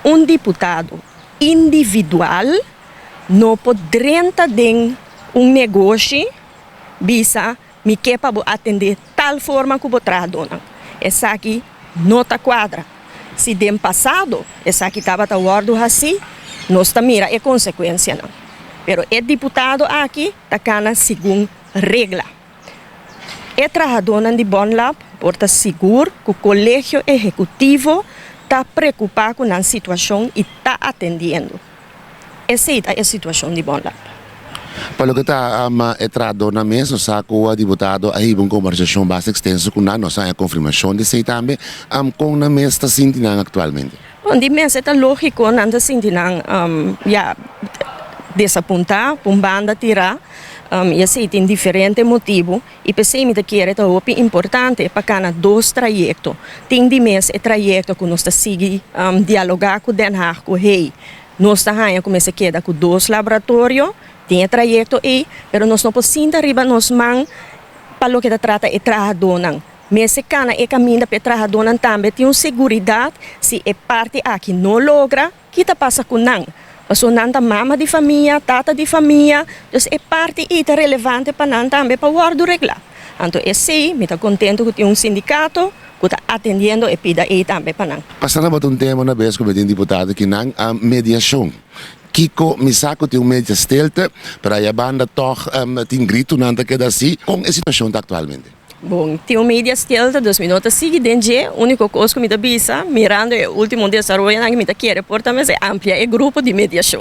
um deputado individual não poderia ter um negócio bisa me quer para atender tal forma que o dona. Essa aqui não está quadra. Se dem passado, essa aqui estava a ordem assim, nós está mira é consequência não. Pero o deputado aqui está cana segundo regra. É trabalhador de Bonlab, porta seguro que o colégio executivo está preocupado com a situação e está atendendo. Essa é a situação de Bonlab. Para o que está entrado na mesa, saco o deputado aí uma conversação bastante extensa com nós, a confirmação de sei também com na mesa está sentindo atualmente. Bom, de mesa é lógico, não está sentindo desapontar, para banda tirar, e assim tem diferentes motivos, e pensei que era importante para cada dois trajetos. Tem de mês é trajeto que nós seguimos dialogar com Den Haag, com Rei. Nós estamos começando a quedar com dois laboratórios, tem trajeto aí, mas nós não podemos arriba nos mãos para o que trata de trabalhador. Mas se cana é caminho para trabalhador também tem uma segurança se é parte aqui não logra, que está passando com não. Mas nanta mama de família, tata de família, então é parte e relevante para nós também para guardar regla. Então é sim, me está contente que tem um sindicato que está atendendo e pida aí também para nós. Passando para um tema na vez como tem deputado que não a mediação. Kiko Misako tem média stelta para a banda toch tem grito nanta que dá assim com a situação atualmente. Bom, tem uma média stelta 2 minutos seguinte, único coisa que me dá bisa, mirando o último desenvolvimento que me quer reportar, mas é amplia, é grupo de mediação.